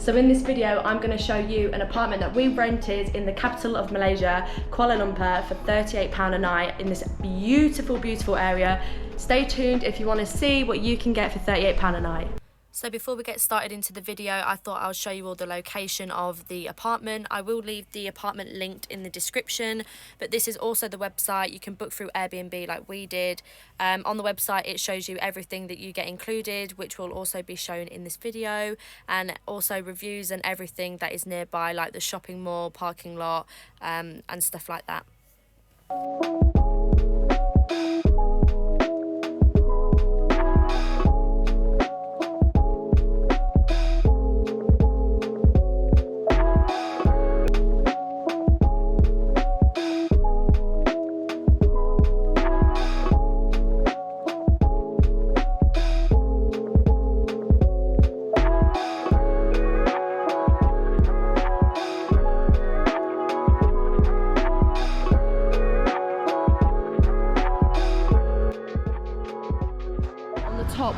So in this video, I'm going to show you an apartment that we rented in the capital of Malaysia, Kuala Lumpur, for £38 a night in this beautiful, beautiful area. Stay tuned if you want to see what you can get for £38 a night. So before we get started into the video, I thought I'll show you all the location of the apartment. I will leave the apartment linked in the description, but this is also the website. You can book through Airbnb like we did. On the website, it shows you everything that you get included, which will also be shown in this video, and also reviews and everything that is nearby, like the shopping mall, parking lot, and stuff like that.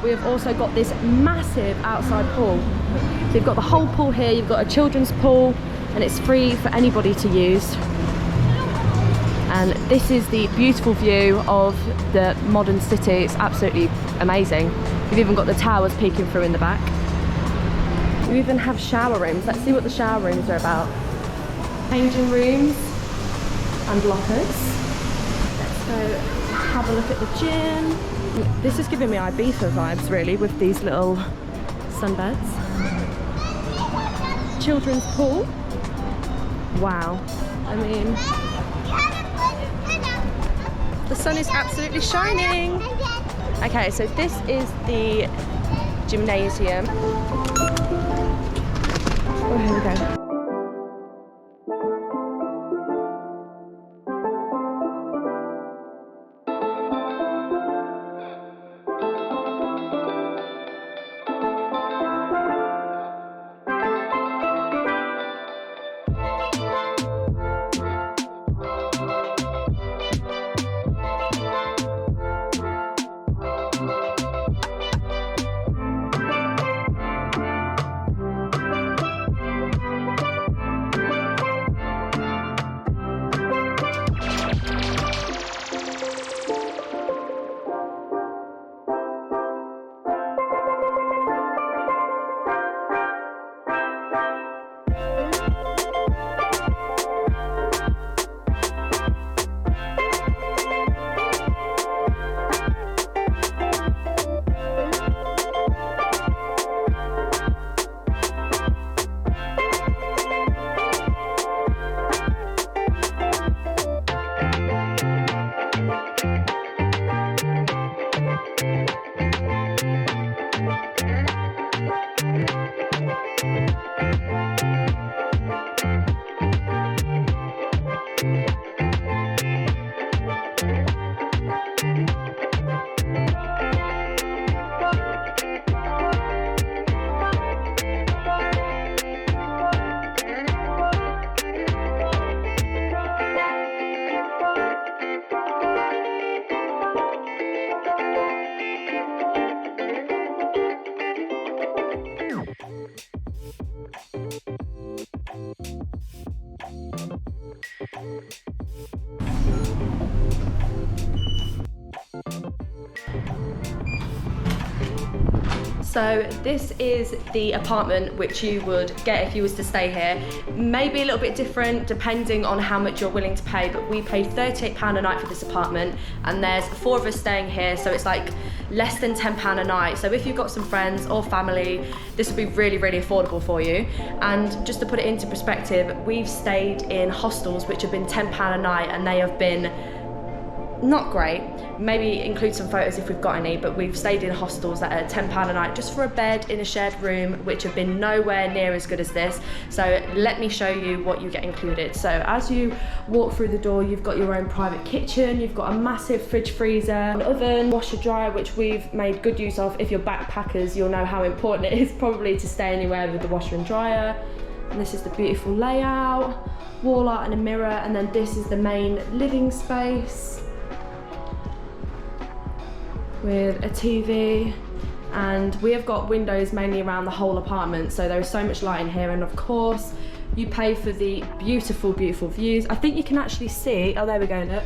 We have also got this massive outside pool. So you've got the whole pool here, you've got a children's pool, and it's free for anybody to use. And this is the beautiful view of the modern city. It's absolutely amazing. You've even got the towers peeking through in the back. You even have shower rooms. Let's see what the shower rooms are about. Changing rooms and lockers. Let's go have a look at the gym. This is giving me Ibiza vibes really, with these little sunbeds. Children's pool. Wow. I mean, the sun is absolutely shining. Okay, so this is the gymnasium. Oh, here we go. So this is the apartment which you would get if you was to stay here. Maybe a little bit different depending on how much you're willing to pay, but we paid £38 a night for this apartment, and there's 4 of us staying here, so it's like less than £10 a night. So if you've got some friends or family, this would be really, really affordable for you. And just to put it into perspective, we've stayed in hostels which have been £10 a night, and they have been not great. Maybe include some photos if we've got any, but we've stayed in hostels that are £10 a night just for a bed in a shared room, which have been nowhere near as good as this. So let me show you what you get included. So as you walk through the door, you've got your own private kitchen, you've got a massive fridge freezer, an oven, washer dryer, which we've made good use of. If you're backpackers, you'll know how important it is probably to stay anywhere with the washer and dryer. And this is the beautiful layout, wall art and a mirror, and then this is the main living space with a TV And we have got windows mainly around the whole apartment, so there is so much light in here. And of course, you pay for the beautiful, beautiful views. I think you can actually see, oh there we go, look.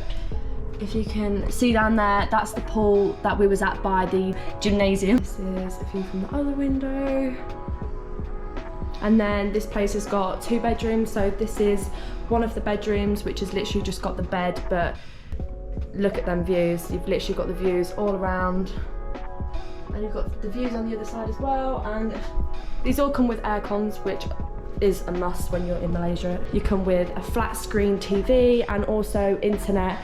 If you can see down there, that's the pool that we was at by the gymnasium. This is a view from the other window. And then this place has got 2 bedrooms. So this is one of the bedrooms, which has literally just got the bed, but look at them views. You've literally got the views all around. And you've got the views on the other side as well. And these all come with air cons, which is a must when you're in Malaysia. You come with a flat screen TV and also internet.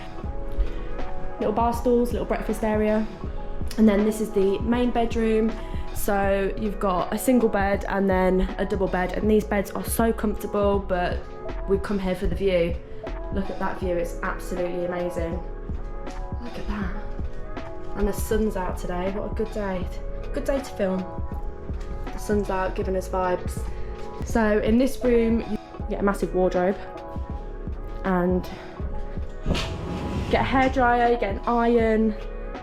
Little bar stools, little breakfast area. And then this is the main bedroom. So you've got a single bed and then a double bed, and these beds are so comfortable, but we've come here for the view. Look at that view, it's absolutely amazing. Look at that. And the sun's out today, what a good day. Good day to film. The sun's out, giving us vibes. So in this room, you get a massive wardrobe and get a hairdryer, you get an iron,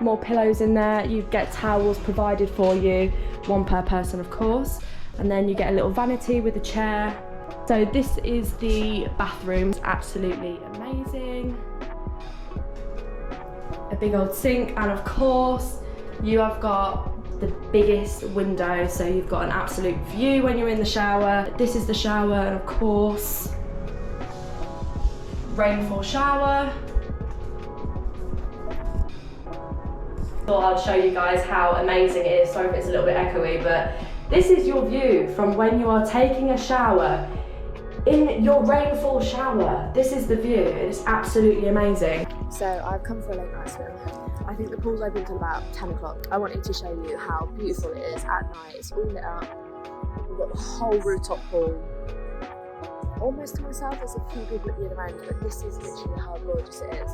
more pillows in there, you get towels provided for you, 1 per person of course, and then you get a little vanity with a chair. So this is the bathroom, it's absolutely amazing. A big old sink, and of course you have got the biggest window, so you've got an absolute view when you're in the shower. This is the shower, and of course rainfall shower. Thought I'd show you guys how amazing it is. Sorry if it's a little bit echoey, but this is your view from when you are taking a shower in your rainfall shower. This is the view, it's absolutely amazing. So I've come for a late night swim. I think the pool's open till about 10 o'clock. I wanted to show you how beautiful it is at night. It's all lit up. We've got the whole rooftop pool. Almost to myself, there's a few people at the other end, but this is literally how gorgeous it is.